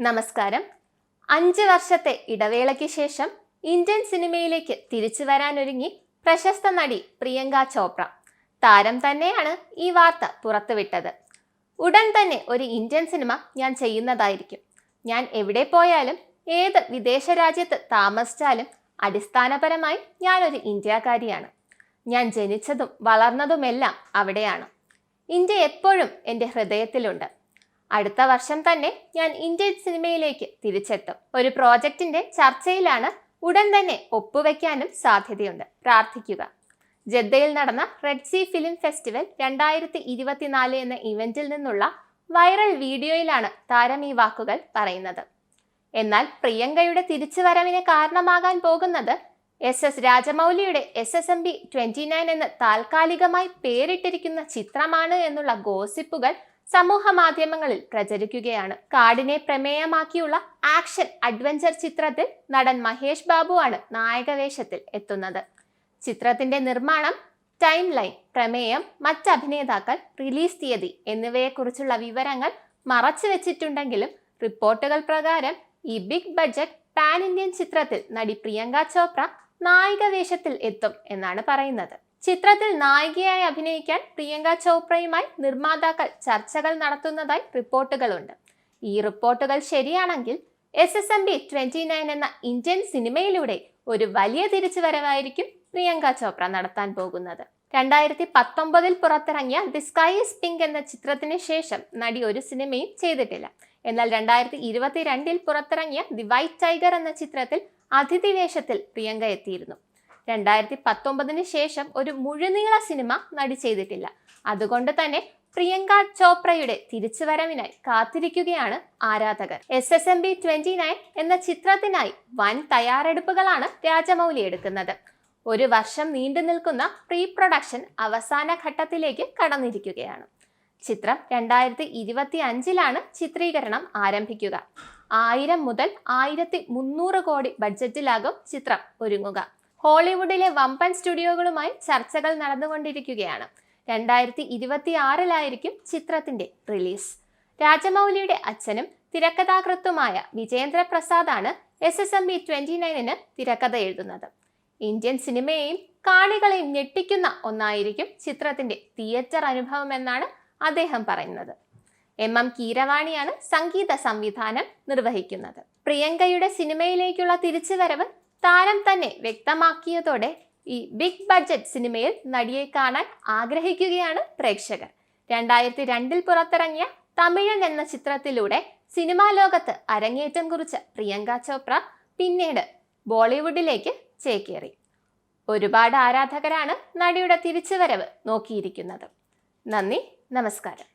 നമസ്കാരം. 5 വർഷത്തെ ഇടവേളയ്ക്ക് ശേഷം ഇന്ത്യൻ സിനിമയിലേക്ക് തിരിച്ചു വരാനൊരുങ്ങി പ്രശസ്ത നടി പ്രിയങ്ക ചോപ്ര. താരം തന്നെയാണ് ഈ വാർത്ത പുറത്തുവിട്ടത്. ഉടൻ തന്നെ ഒരു ഇന്ത്യൻ സിനിമ ഞാൻ ചെയ്യുന്നതായിരിക്കും. ഞാൻ എവിടെ പോയാലും ഏത് വിദേശ രാജ്യത്ത് താമസിച്ചാലും അടിസ്ഥാനപരമായി ഞാനൊരു ഇന്ത്യക്കാരിയാണ്. ഞാൻ ജനിച്ചതും വളർന്നതുമെല്ലാം അവിടെയാണ്. ഇന്ത്യ എപ്പോഴും എൻ്റെ ഹൃദയത്തിലുണ്ട്. അടുത്ത വർഷം തന്നെ ഞാൻ ഇന്ത്യൻ സിനിമയിലേക്ക് തിരിച്ചെത്തും. ഒരു പ്രോജക്റ്റിന്റെ ചർച്ചയിലാണ്. ഉടൻ തന്നെ ഒപ്പുവെക്കാനും സാധ്യതയുണ്ട്. പ്രാർത്ഥിക്കുക. ജദ്ദയിൽ നടന്ന റെഡ് സീ ഫിലിം ഫെസ്റ്റിവൽ 2024 എന്ന ഇവന്റിൽ നിന്നുള്ള വൈറൽ വീഡിയോയിലാണ് താരം ഈ വാക്കുകൾ പറയുന്നത്. എന്നാൽ പ്രിയങ്കയുടെ തിരിച്ചുവരവിന് കാരണമാകാൻ പോകുന്നത് SS രാജമൗലിയുടെ SSMB 29 എന്ന് താൽക്കാലികമായി പേരിട്ടിരിക്കുന്ന ചിത്രമാണ് എന്നുള്ള ഗോസിപ്പുകൾ സമൂഹ മാധ്യമങ്ങളിൽ പ്രചരിക്കുകയാണ്. കാടിനെ പ്രമേയമാക്കിയുള്ള ആക്ഷൻ അഡ്വഞ്ചർ ചിത്രത്തിൽ നടൻ മഹേഷ് ബാബുവാണ് നായകവേഷത്തിൽ എത്തുന്നത്. ചിത്രത്തിന്റെ നിർമ്മാണം, ടൈം ലൈൻ, പ്രമേയം, മറ്റ് അഭിനേതാക്കൾ, റിലീസ് തീയതി എന്നിവയെക്കുറിച്ചുള്ള വിവരങ്ങൾ മറച്ചു വെച്ചിട്ടുണ്ടെങ്കിലും റിപ്പോർട്ടുകൾ പ്രകാരം ഈ ബിഗ് ബഡ്ജറ്റ് പാൻ ഇന്ത്യൻ ചിത്രത്തിൽ നടി പ്രിയങ്ക ചോപ്ര നായികവേഷത്തിൽ എത്തും എന്നാണ് പറയുന്നത്. ചിത്രത്തിൽ നായികയായി അഭിനയിക്കാൻ പ്രിയങ്ക ചോപ്രയുമായി നിർമ്മാതാക്കൾ ചർച്ചകൾ നടത്തുന്നതായി റിപ്പോർട്ടുകളുണ്ട്. ഈ റിപ്പോർട്ടുകൾ ശരിയാണെങ്കിൽ SSMB 29 എന്ന ഇന്ത്യൻ സിനിമയിലൂടെ ഒരു വലിയ തിരിച്ചുവരവായിരിക്കും പ്രിയങ്ക ചോപ്ര നടത്താൻ പോകുന്നത്. 2019 പുറത്തിറങ്ങിയ ദി സ്കൈ ഈസ് പിങ്ക് എന്ന ചിത്രത്തിന് ശേഷം നടി ഒരു സിനിമയും ചെയ്തിട്ടില്ല. എന്നാൽ 2022 പുറത്തിറങ്ങിയ ദി വൈറ്റ് ടൈഗർ എന്ന ചിത്രത്തിൽ അതിഥി വേഷത്തിൽ പ്രിയങ്ക എത്തിയിരുന്നു. 2019 ശേഷം ഒരു മുഴുനീള സിനിമ നടി ചെയ്തിട്ടില്ല. അതുകൊണ്ട് തന്നെ പ്രിയങ്ക ചോപ്രയുടെ തിരിച്ചുവരവിനായി കാത്തിരിക്കുകയാണ് ആരാധകർ. SSMB 29 എന്ന ചിത്രത്തിനായി വൻ തയ്യാറെടുപ്പുകളാണ് രാജമൗലി എടുക്കുന്നത്. 1 വർഷം നീണ്ടു നിൽക്കുന്ന പ്രീ പ്രൊഡക്ഷൻ അവസാന ഘട്ടത്തിലേക്ക് കടന്നിരിക്കുകയാണ്. ചിത്രം 2025 ചിത്രീകരണം ആരംഭിക്കുക. 1000 മുതൽ 1300 കോടി ബഡ്ജറ്റിലാകും ചിത്രം ഒരുങ്ങുക. ഹോളിവുഡിലെ വമ്പൻ സ്റ്റുഡിയോകളുമായി ചർച്ചകൾ നടന്നുകൊണ്ടിരിക്കുകയാണ്. 2026 ചിത്രത്തിന്റെ റിലീസ്. രാജമൗലിയുടെ അച്ഛനും തിരക്കഥാകൃത്തുമായ വിജേന്ദ്ര പ്രസാദാണ് SSMB 29 തിരക്കഥ എഴുതുന്നത്. ഇന്ത്യൻ സിനിമയെയും കാണികളെയും ഞെട്ടിക്കുന്ന ഒന്നായിരിക്കും ചിത്രത്തിന്റെ തിയേറ്റർ അനുഭവം എന്നാണ് അദ്ദേഹം പറയുന്നത്. MM കീരവാണിയാണ് സംഗീത സംവിധാനം നിർവഹിക്കുന്നത്. പ്രിയങ്കയുടെ സിനിമയിലേക്കുള്ള തിരിച്ചുവരവ് താരം തന്നെ വ്യക്തമാക്കിയതോടെ ഈ ബിഗ് ബഡ്ജറ്റ് സിനിമയിൽ നടിയെ കാണാൻ ആഗ്രഹിക്കുകയാണ് പ്രേക്ഷകർ. 2002 പുറത്തിറങ്ങിയ തമിഴൻ എന്ന ചിത്രത്തിലൂടെ സിനിമാ ലോകത്ത് അരങ്ങേറ്റം കുറിച്ച പ്രിയങ്ക ചോപ്ര പിന്നീട് ബോളിവുഡിലേക്ക് ചേക്കേറി. ഒരുപാട് ആരാധകരാണ് നടിയുടെ തിരിച്ചുവരവ് നോക്കിയിരിക്കുന്നത്. നന്ദി, നമസ്കാരം.